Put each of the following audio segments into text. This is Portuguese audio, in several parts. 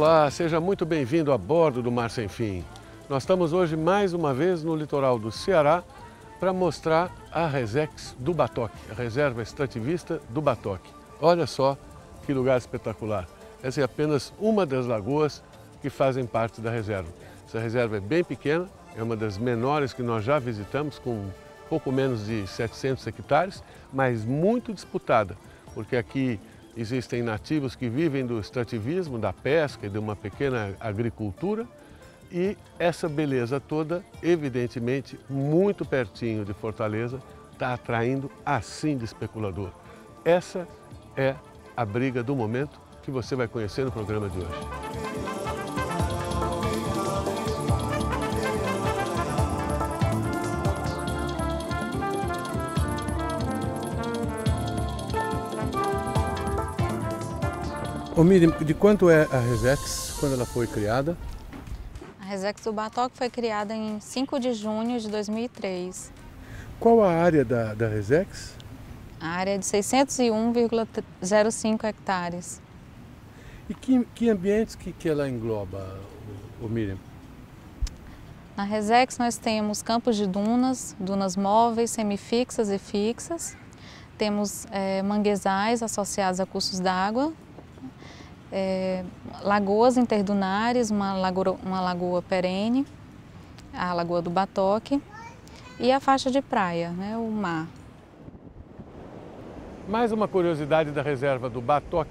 Olá, seja muito bem-vindo a bordo do Mar Sem Fim. Nós estamos hoje mais uma vez no litoral do Ceará para mostrar a Resex do Batoque, a reserva extrativista do Batoque. Olha só que lugar espetacular. Essa é apenas uma das lagoas que fazem parte da reserva. Essa reserva é bem pequena, é uma das menores que nós já visitamos, com pouco menos de 700 hectares, mas muito disputada, porque aqui existem nativos que vivem do extrativismo, da pesca e de uma pequena agricultura, e essa beleza toda, evidentemente, muito pertinho de Fortaleza, está atraindo assim de especulador. Essa é a briga do momento que você vai conhecer no programa de hoje. Ô Miriam, de quanto é a Resex quando ela foi criada? A Resex do Batoque foi criada em 5 de junho de 2003. Qual a área da Resex? A área é de 601,05 hectares. E que ambientes que ela engloba, ô Miriam? Na Resex nós temos campos de dunas, dunas móveis, semifixas e fixas. Temos manguezais associados a cursos d'água. Lagoas interdunares, uma lagoa perene, a Lagoa do Batoque, e a faixa de praia, né, o mar. Mais uma curiosidade da reserva do Batoque,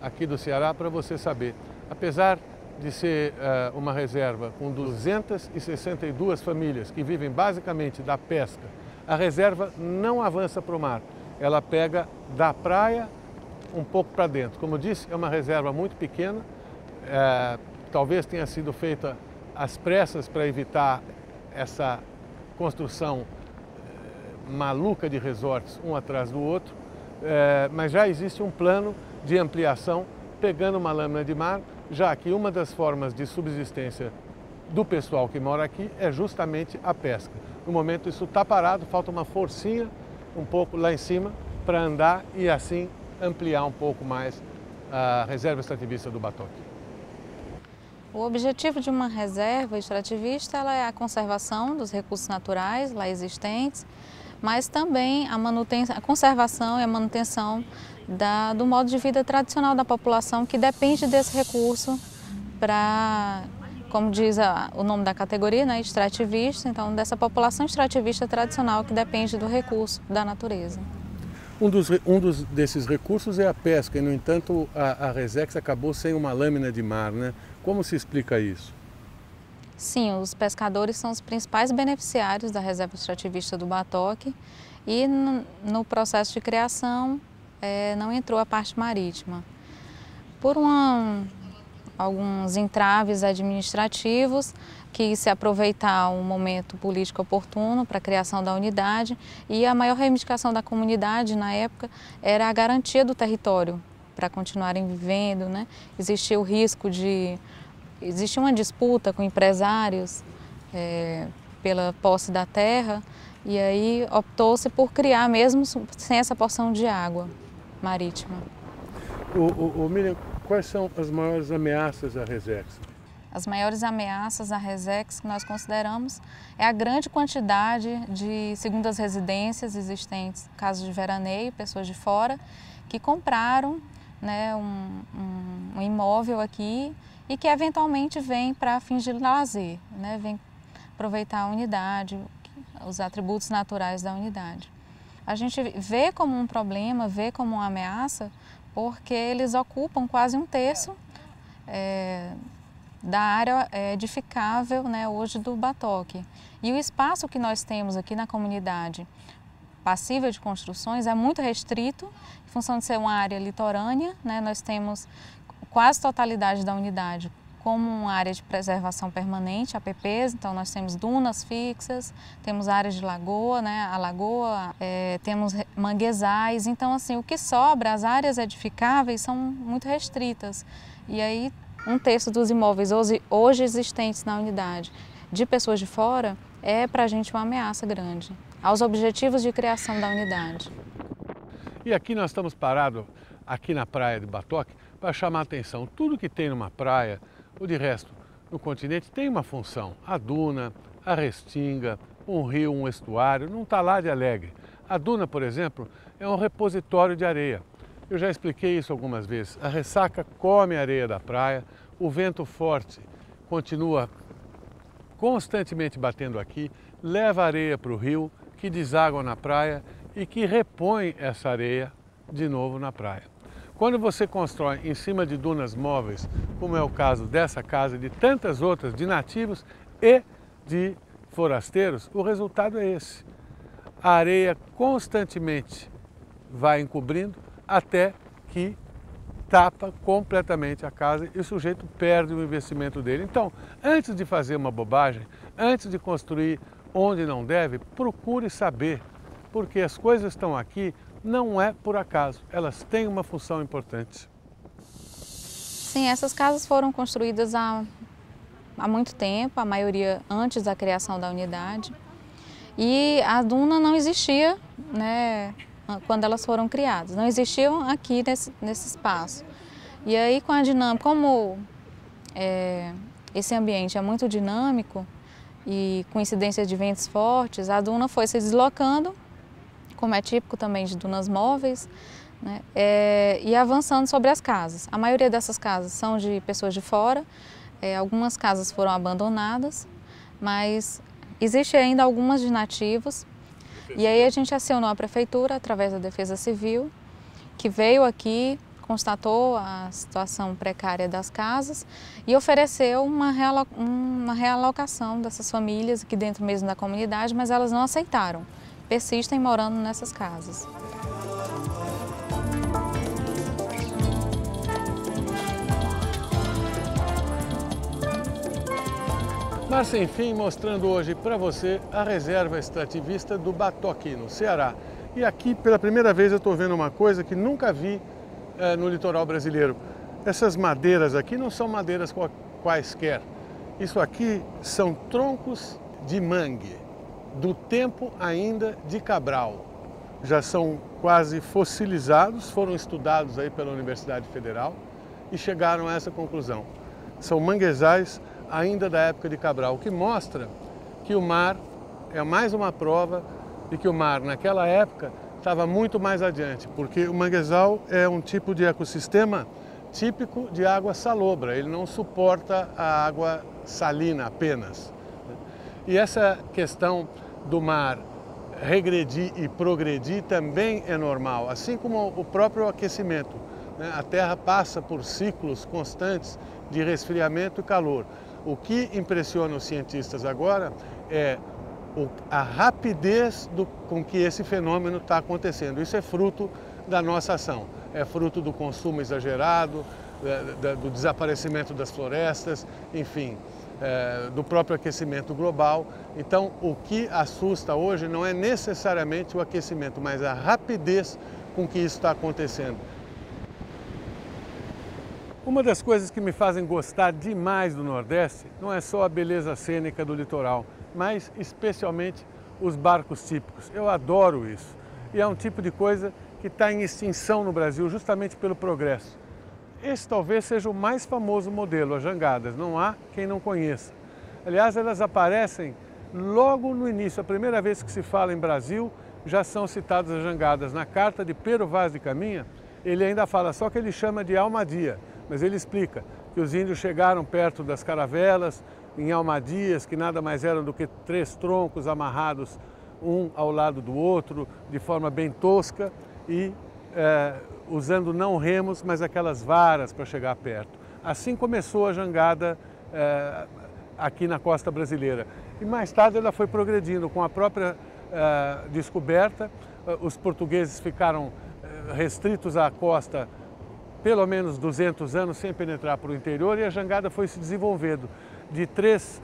aqui do Ceará, para você saber. Apesar de ser uma reserva com 262 famílias que vivem basicamente da pesca, a reserva não avança para o mar. Ela pega da praia um pouco para dentro. Como eu disse, é uma reserva muito pequena, talvez tenha sido feita às pressas para evitar essa construção maluca de resorts um atrás do outro, mas já existe um plano de ampliação pegando uma lâmina de mar, já que uma das formas de subsistência do pessoal que mora aqui é justamente a pesca. No momento isso está parado, falta uma forcinha um pouco lá em cima para andar e assim ampliar um pouco mais a reserva extrativista do Batoque. O objetivo de uma reserva extrativista é a conservação dos recursos naturais lá existentes, mas também a conservação e a manutenção do modo de vida tradicional da população que depende desse recurso para, como diz o nome da categoria, né, extrativista, então dessa população extrativista tradicional que depende do recurso da natureza. Desses recursos é a pesca e, no entanto, a Resex acabou sem uma lâmina de mar, né? Como se explica isso? Sim, os pescadores são os principais beneficiários da reserva extrativista do Batoque e no processo de criação não entrou a parte marítima. Por alguns entraves administrativos, que se aproveitar um momento político oportuno para a criação da unidade, e a maior reivindicação da comunidade na época era a garantia do território para continuarem vivendo, né? Existia o risco existia uma disputa com empresários pela posse da terra, e aí optou-se por criar mesmo sem essa porção de água marítima. Miriam, quais são as maiores ameaças à Resex? As maiores ameaças à Resex que nós consideramos é a grande quantidade de segundas residências existentes, casos de veraneio, pessoas de fora, que compraram, né, um imóvel aqui e que eventualmente vêm para fins de lazer, né, vêm aproveitar a unidade, os atributos naturais da unidade. A gente vê como um problema, vê como uma ameaça, porque eles ocupam quase um terço da área edificável, né, hoje do Batoque. E o espaço que nós temos aqui na comunidade passível de construções é muito restrito, em função de ser uma área litorânea, né, nós temos quase totalidade da unidade como uma área de preservação permanente, APPs, então nós temos dunas fixas, temos áreas de lagoa, né, a lagoa, temos manguezais, então assim, o que sobra, as áreas edificáveis são muito restritas. E aí um terço dos imóveis hoje existentes na unidade de pessoas de fora é para a gente uma ameaça grande aos objetivos de criação da unidade. E aqui nós estamos parados, aqui na praia de Batoque, para chamar a atenção. Tudo que tem numa praia, ou de resto, no continente, tem uma função. A duna, a restinga, um rio, um estuário, não está lá de alegre. A duna, por exemplo, é um repositório de areia. Eu já expliquei isso algumas vezes. A ressaca come a areia da praia, o vento forte continua constantemente batendo aqui, leva a areia para o rio, que deságua na praia e que repõe essa areia de novo na praia. Quando você constrói em cima de dunas móveis, como é o caso dessa casa e de tantas outras, de nativos e de forasteiros, o resultado é esse. A areia constantemente vai encobrindo até que tapa completamente a casa e o sujeito perde o investimento dele. Então, antes de fazer uma bobagem, antes de construir onde não deve, procure saber, porque as coisas estão aqui não é por acaso, elas têm uma função importante. Sim, essas casas foram construídas há muito tempo, a maioria antes da criação da unidade. E a duna não existia, né, quando elas foram criadas, não existiam aqui nesse espaço. E aí, com a dinâmica, como esse ambiente é muito dinâmico e com incidência de ventos fortes, a duna foi se deslocando, como é típico também de dunas móveis, né, e avançando sobre as casas. A maioria dessas casas são de pessoas de fora, algumas casas foram abandonadas, mas existe ainda algumas de nativos. E aí a gente acionou a prefeitura através da Defesa Civil, que veio aqui, constatou a situação precária das casas e ofereceu uma realocação dessas famílias aqui dentro mesmo da comunidade, mas elas não aceitaram, persistem morando nessas casas. Mas, enfim, mostrando hoje para você a reserva extrativista do Batoque, no Ceará. E aqui, pela primeira vez, eu estou vendo uma coisa que nunca vi no litoral brasileiro. Essas madeiras aqui não são madeiras quaisquer. Isso aqui são troncos de mangue, do tempo ainda de Cabral. Já são quase fossilizados, foram estudados aí pela Universidade Federal e chegaram a essa conclusão. São manguezais ainda da época de Cabral, o que mostra que o mar é mais uma prova de que o mar, naquela época, estava muito mais adiante, porque o manguezal é um tipo de ecossistema típico de água salobra, ele não suporta a água salina apenas. E essa questão do mar regredir e progredir também é normal, assim como o próprio aquecimento, né? A Terra passa por ciclos constantes de resfriamento e calor. O que impressiona os cientistas agora é a rapidez com que esse fenômeno está acontecendo. Isso é fruto da nossa ação, é fruto do consumo exagerado, do desaparecimento das florestas, enfim, do próprio aquecimento global. Então, o que assusta hoje não é necessariamente o aquecimento, mas a rapidez com que isso está acontecendo. Uma das coisas que me fazem gostar demais do Nordeste não é só a beleza cênica do litoral, mas especialmente os barcos típicos. Eu adoro isso. E é um tipo de coisa que está em extinção no Brasil justamente pelo progresso. Esse talvez seja o mais famoso modelo, as jangadas. Não há quem não conheça. Aliás, elas aparecem logo no início. A primeira vez que se fala em Brasil, já são citadas as jangadas. Na carta de Pero Vaz de Caminha, ele ainda fala, só que ele chama de almadia. Mas ele explica que os índios chegaram perto das caravelas, em almadias, que nada mais eram do que 3 troncos amarrados um ao lado do outro, de forma bem tosca, e usando não remos, mas aquelas varas para chegar perto. Assim começou a jangada aqui na costa brasileira. E mais tarde ela foi progredindo com a própria descoberta. Os portugueses ficaram restritos à costa pelo menos 200 anos sem penetrar para o interior, e a jangada foi se desenvolvendo. De 3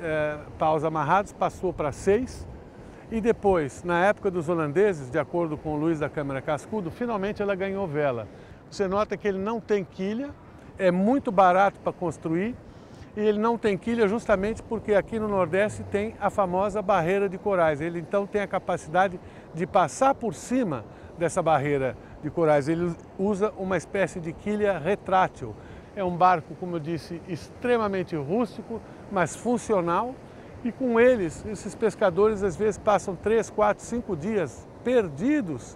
paus amarrados passou para 6, e depois, na época dos holandeses, de acordo com o Luiz da Câmara Cascudo, finalmente ela ganhou vela. Você nota que ele não tem quilha, é muito barato para construir, e ele não tem quilha justamente porque aqui no Nordeste tem a famosa barreira de corais. Ele então tem a capacidade de passar por cima dessa barreira de corais. Ele usa uma espécie de quilha retrátil, É um barco, como eu disse, extremamente rústico, mas funcional. E com eles, esses pescadores às vezes passam 3, 4, 5 dias perdidos,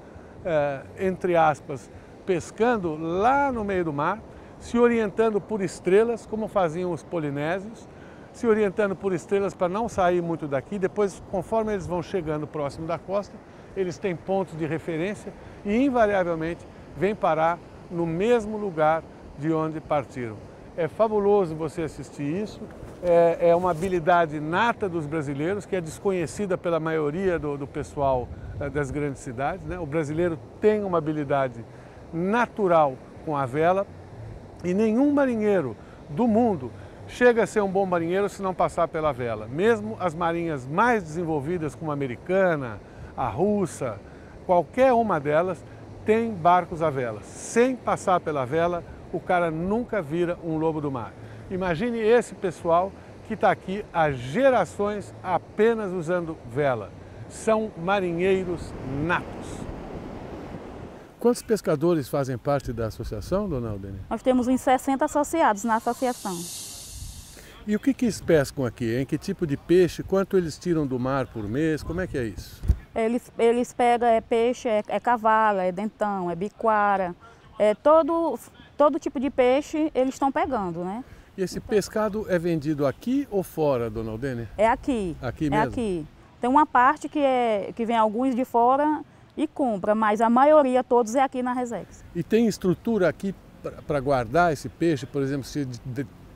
entre aspas, pescando lá no meio do mar, se orientando por estrelas, como faziam os polinésios, se orientando por estrelas para não sair muito daqui. Depois, conforme eles vão chegando próximo da costa, eles têm pontos de referência e invariavelmente vêm parar no mesmo lugar de onde partiram. É fabuloso você assistir isso, é uma habilidade nata dos brasileiros, que é desconhecida pela maioria do pessoal das grandes cidades, né? O brasileiro tem uma habilidade natural com a vela e nenhum marinheiro do mundo chega a ser um bom marinheiro se não passar pela vela. Mesmo as marinhas mais desenvolvidas, como a americana, a russa, qualquer uma delas tem barcos a vela. Sem passar pela vela, o cara nunca vira um lobo do mar. Imagine esse pessoal que está aqui há gerações apenas usando vela. São marinheiros natos. Quantos pescadores fazem parte da associação, dona Aldene? Nós temos uns 60 associados na associação. E o que eles pescam aqui? Em que tipo de peixe? Quanto eles tiram do mar por mês? Como é que é isso? Eles pegam peixe, cavala, dentão, biquara, todo tipo de peixe eles estão pegando, né? E esse pescado é vendido aqui ou fora, dona Aldene? É aqui. Aqui mesmo? É aqui. Tem uma parte que vem alguns de fora e compra, mas a maioria, todos, é aqui na Resex. E tem estrutura aqui para guardar esse peixe? Por exemplo, se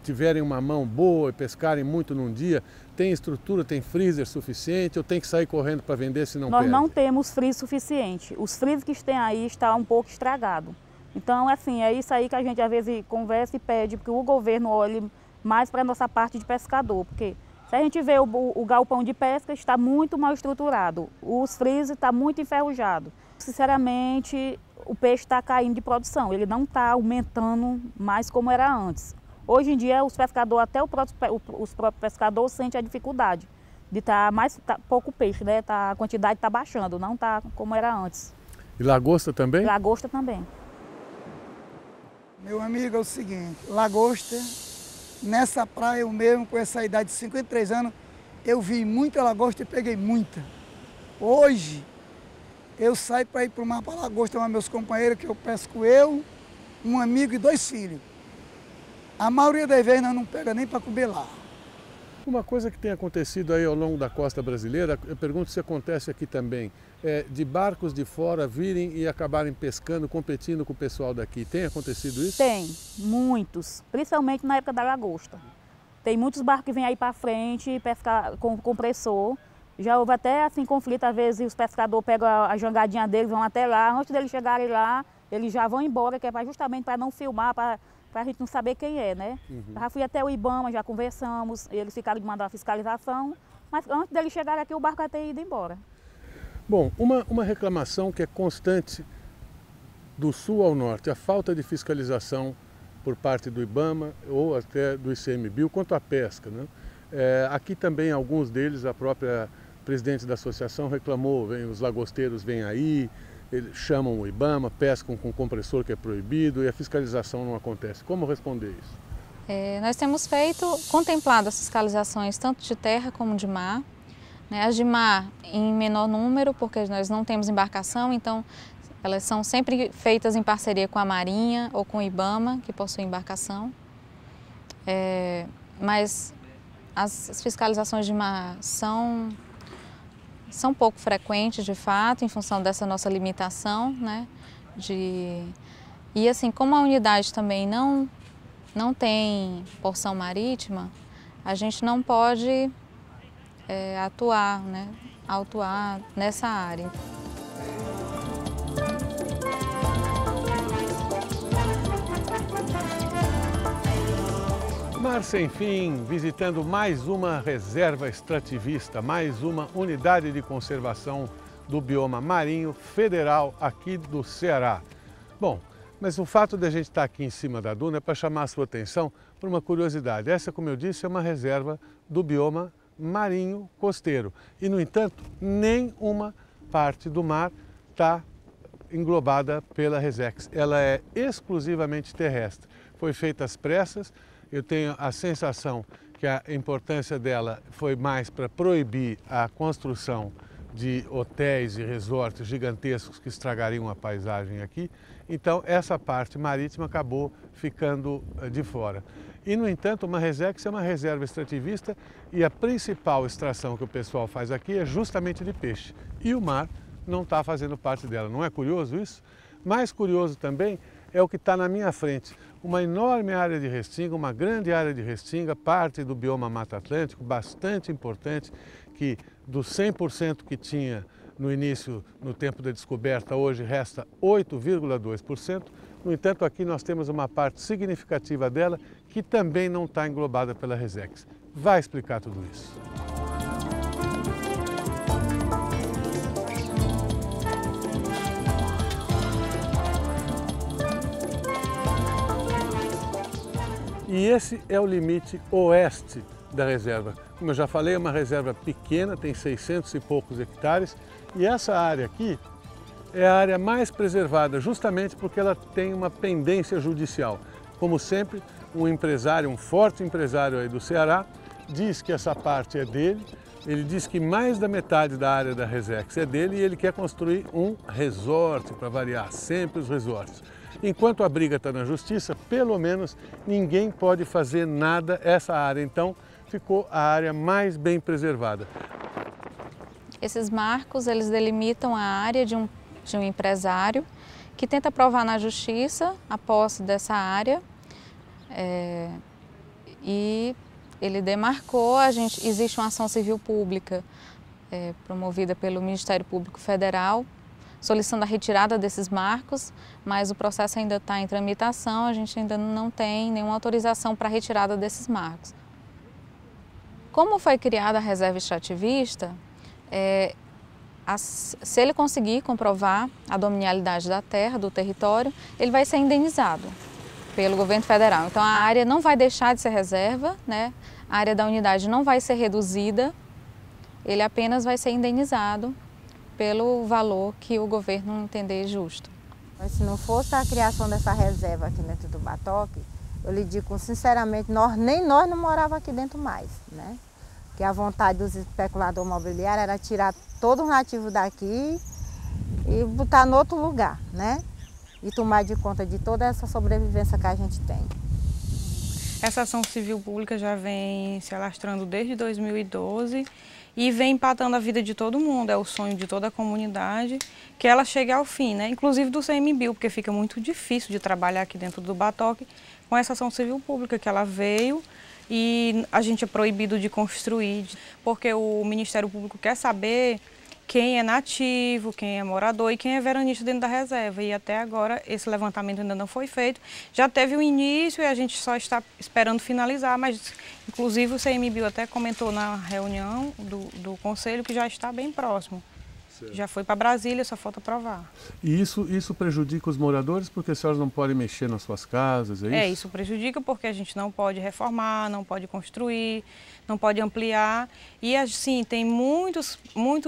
tiverem uma mão boa e pescarem muito num dia, tem estrutura, tem freezer suficiente ou tem que sair correndo para vender se não perde? Nós não temos freezer suficiente. Os freezers que tem aí estão um pouco estragados. Então, assim, é isso aí que a gente às vezes conversa e pede que o governo olhe mais para a nossa parte de pescador, porque se a gente vê o galpão de pesca está muito mal estruturado, os freezers estão muito enferrujados. Sinceramente, o peixe está caindo de produção, ele não está aumentando mais como era antes. Hoje em dia, os pescadores, até os próprios pescadores sentem a dificuldade de estar pouco peixe, né? A quantidade está baixando, não está como era antes. E lagosta também? Lagosta também. Meu amigo, é o seguinte, lagosta, nessa praia eu mesmo, com essa idade de 53 anos, eu vi muita lagosta e peguei muita. Hoje, eu saio para ir para o mar para lagosta com meus companheiros, que eu pesco eu, um amigo e 2 filhos. A maioria das vezes nós não pega nem para comer lá. Uma coisa que tem acontecido aí ao longo da costa brasileira, eu pergunto se acontece aqui também, de barcos de fora virem e acabarem pescando, competindo com o pessoal daqui. Tem acontecido isso? Tem, muitos, principalmente na época da lagosta. Tem muitos barcos que vêm aí para frente pescar com compressor. Já houve até assim conflito, às vezes os pescadores pegam a jangadinha deles, vão até lá, antes deles chegarem lá, eles já vão embora, que é justamente para não filmar, para a gente não saber quem é, né? Já fui até o IBAMA, já conversamos, eles ficaram de mandar a fiscalização, mas antes deles chegarem aqui o barco já ter ido embora. Bom, uma reclamação que é constante do sul ao norte, a falta de fiscalização por parte do IBAMA ou até do ICMBio quanto à pesca, né? Aqui também alguns deles, a própria presidente da associação reclamou, os lagosteiros vêm aí, eles chamam o IBAMA, pescam com compressor que é proibido e a fiscalização não acontece. Como responder isso? Nós temos contemplado as fiscalizações tanto de terra como de mar. As de mar em menor número, porque nós não temos embarcação, então elas são sempre feitas em parceria com a Marinha ou com o IBAMA, que possui embarcação. Mas as fiscalizações de mar são pouco frequentes, de fato, em função dessa nossa limitação, né? E assim, como a unidade também não tem porção marítima, a gente não pode atuar nessa área. Mar Sem Fim, visitando mais uma reserva extrativista, mais uma unidade de conservação do bioma marinho federal aqui do Ceará. Bom, mas o fato de a gente estar aqui em cima da duna é para chamar a sua atenção por uma curiosidade. Essa, como eu disse, é uma reserva do bioma marinho costeiro. E, no entanto, nenhuma parte do mar está englobada pela Resex. Ela é exclusivamente terrestre. foi feita às pressas. Eu tenho a sensação que a importância dela foi mais para proibir a construção de hotéis e resorts gigantescos que estragariam a paisagem aqui. Então, essa parte marítima acabou ficando de fora. E, no entanto, uma Resex é uma reserva extrativista e a principal extração que o pessoal faz aqui é justamente de peixe. E o mar não está fazendo parte dela. Não é curioso isso? Mais curioso também é o que está na minha frente. Uma enorme área de restinga, uma grande área de restinga, parte do bioma Mata Atlântico, bastante importante, que dos 100% que tinha no início, no tempo da descoberta, hoje resta 8,2%. No entanto, aqui nós temos uma parte significativa dela que também não está englobada pela Resex. Vai explicar tudo isso. E esse é o limite oeste da reserva. Como eu já falei, é uma reserva pequena, tem 600 e poucos hectares, e essa área aqui é a área mais preservada, justamente porque ela tem uma pendência judicial. Como sempre, um empresário, um forte empresário aí do Ceará, diz que essa parte é dele, ele diz que mais da metade da área da Resex é dele e ele quer construir um resort, para variar, sempre os resorts. Enquanto a briga está na justiça, pelo menos ninguém pode fazer nada essa área, então ficou a área mais bem preservada. Esses marcos, eles delimitam a área de um empresário que tenta provar na justiça a posse dessa área e ele demarcou, existe uma ação civil pública promovida pelo Ministério Público Federal solicitando a retirada desses marcos, mas o processo ainda está em tramitação, a gente ainda não tem nenhuma autorização para a retirada desses marcos. Como foi criada a reserva extrativista, se ele conseguir comprovar a dominialidade da terra, do território, ele vai ser indenizado pelo governo federal. Então a área não vai deixar de ser reserva, né? A área da unidade não vai ser reduzida, ele apenas vai ser indenizado pelo valor que o governo entender justo. Mas se não fosse a criação dessa reserva aqui dentro do Batoque, eu lhe digo sinceramente, nem nós não morávamos aqui dentro mais, né? Que a vontade dos especuladores imobiliários era tirar todo o nativo daqui e botar em outro lugar, né? E tomar de conta de toda essa sobrevivência que a gente tem. Essa ação civil pública já vem se alastrando desde 2012 e vem impactando a vida de todo mundo, é o sonho de toda a comunidade que ela chegue ao fim, né? Inclusive do CMBio, porque fica muito difícil de trabalhar aqui dentro do Batoque com essa ação civil pública que ela veio e a gente é proibido de construir, porque o Ministério Público quer saber quem é nativo, quem é morador e quem é veranista dentro da reserva. E até agora esse levantamento ainda não foi feito. Já teve o início e a gente só está esperando finalizar, mas inclusive o CMBio até comentou na reunião do Conselho que já está bem próximo. Certo. Já foi para Brasília, só falta aprovar. E isso prejudica os moradores porque as senhoras não podem mexer nas suas casas, é isso? Isso prejudica porque a gente não pode reformar, não pode construir, não pode ampliar. E assim, tem muitos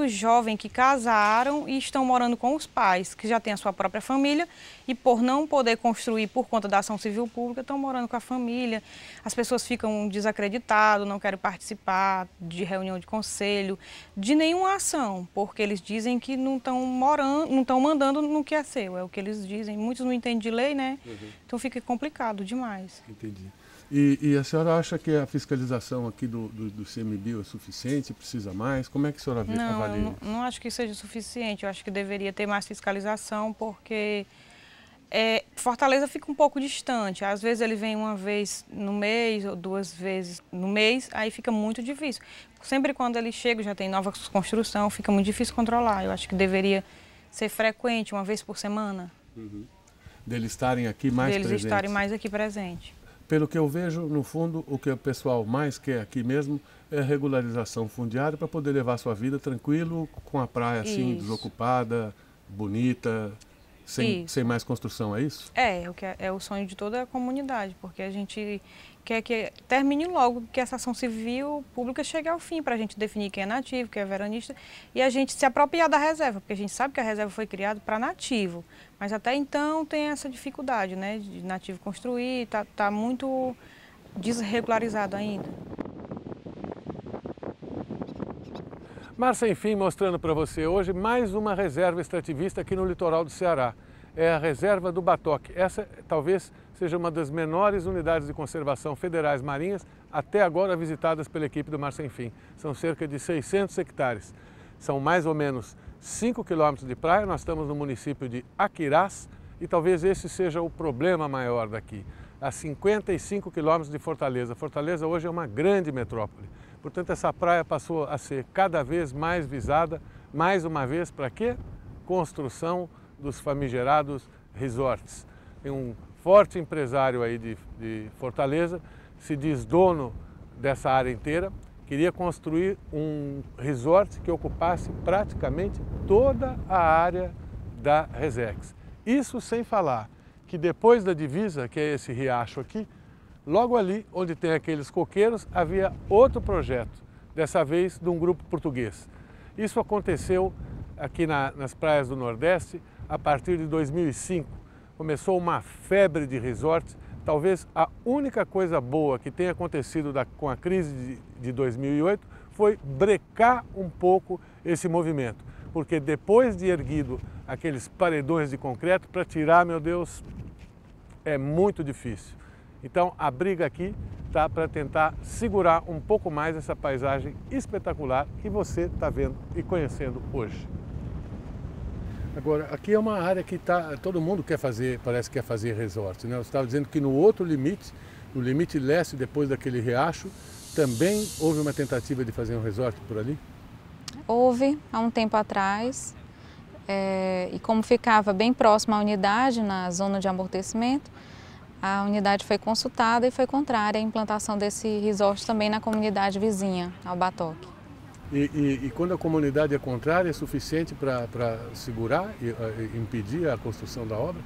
jovens que casaram e estão morando com os pais, que já têm a sua própria família e por não poder construir por conta da ação civil pública, estão morando com a família. As pessoas ficam desacreditadas, não querem participar de reunião de conselho, de nenhuma ação, porque eles dizem que não estão morando, não estão mandando no que é seu, é o que eles dizem. Muitos não entendem de lei, né? Uhum. Então fica complicado demais. Entendi. E a senhora acha que a fiscalização aqui do CMBio é suficiente, precisa mais? Como é que a senhora avalia isso? Não acho que seja suficiente, eu acho que deveria ter mais fiscalização, porque Fortaleza fica um pouco distante. Às vezes ele vem uma vez no mês ou 2 vezes no mês, aí fica muito difícil. Sempre quando ele chega, já tem nova construção, fica muito difícil controlar. Eu acho que deveria ser frequente, uma vez por semana. Uhum. Deles estarem aqui mais presentes. Deles estarem mais aqui presentes. Pelo que eu vejo, no fundo, o que o pessoal mais quer aqui mesmo é regularização fundiária para poder levar sua vida tranquilo, com a praia assim, desocupada, bonita. sem mais construção, é isso? É o sonho de toda a comunidade, porque a gente quer que termine logo, que essa ação civil pública chegue ao fim, para a gente definir quem é nativo, quem é veranista, e a gente se apropriar da reserva, porque a gente sabe que a reserva foi criada para nativo, mas até então tem essa dificuldade, né, de nativo construir, tá muito desregularizado ainda. Mar Sem Fim mostrando para você hoje mais uma reserva extrativista aqui no litoral do Ceará. É a reserva do Batoque. Essa talvez seja uma das menores unidades de conservação federais marinhas até agora visitadas pela equipe do Mar Sem Fim. São cerca de 600 hectares. São mais ou menos 5 quilômetros de praia. Nós estamos no município de Aquirás e talvez esse seja o problema maior daqui. A 55 quilômetros de Fortaleza. Fortaleza hoje é uma grande metrópole. Portanto, essa praia passou a ser cada vez mais visada, mais uma vez, para quê? Construção dos famigerados resorts. Tem um forte empresário aí de Fortaleza, se diz dono dessa área inteira, queria construir um resort que ocupasse praticamente toda a área da Resex. Isso sem falar que depois da divisa, que é esse riacho aqui, logo ali, onde tem aqueles coqueiros, havia outro projeto, dessa vez de um grupo português. Isso aconteceu aqui nas praias do Nordeste a partir de 2005. Começou uma febre de resorts. Talvez a única coisa boa que tenha acontecido com a crise de 2008 foi brecar um pouco esse movimento. Porque depois de erguido aqueles paredões de concreto, para tirar, meu Deus, é muito difícil. Então, a briga aqui está para tentar segurar um pouco mais essa paisagem espetacular que você está vendo e conhecendo hoje. Agora, aqui é uma área que todo mundo quer fazer, parece que quer fazer resort, né? Você estava dizendo que no outro limite, no limite leste, depois daquele riacho, também houve uma tentativa de fazer um resort por ali? Houve, há um tempo atrás, e como ficava bem próximo à unidade, na zona de amortecimento, a unidade foi consultada e foi contrária à implantação desse resort também na comunidade vizinha, ao Batoque. E quando a comunidade é contrária, é suficiente para segurar e impedir a construção da obra?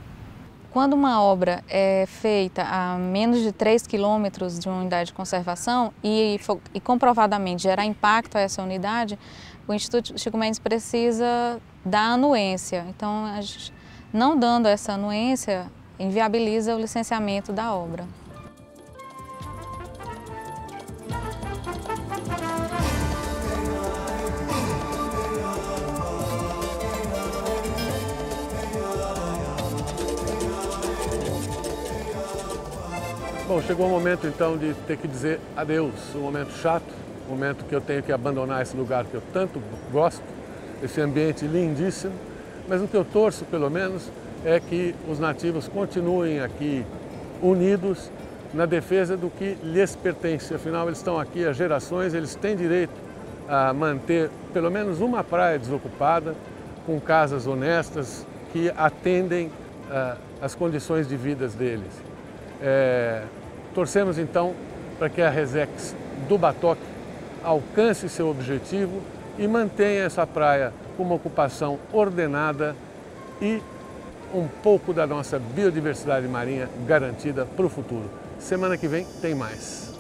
Quando uma obra é feita a menos de 3 quilômetros de uma unidade de conservação e comprovadamente gerar impacto a essa unidade, o Instituto Chico Mendes precisa dar anuência. Então, não dando essa anuência, inviabiliza o licenciamento da obra. Bom, chegou o momento então de ter que dizer adeus, um momento chato, um momento que eu tenho que abandonar esse lugar que eu tanto gosto, esse ambiente lindíssimo, mas o que eu torço pelo menos é que os nativos continuem aqui unidos na defesa do que lhes pertence. Afinal, eles estão aqui há gerações, eles têm direito a manter pelo menos uma praia desocupada, com casas honestas que atendem às condições de vida deles. Torcemos então para que a Resex do Batoque alcance seu objetivo e mantenha essa praia com uma ocupação ordenada e um pouco da nossa biodiversidade marinha garantida para o futuro. Semana que vem tem mais.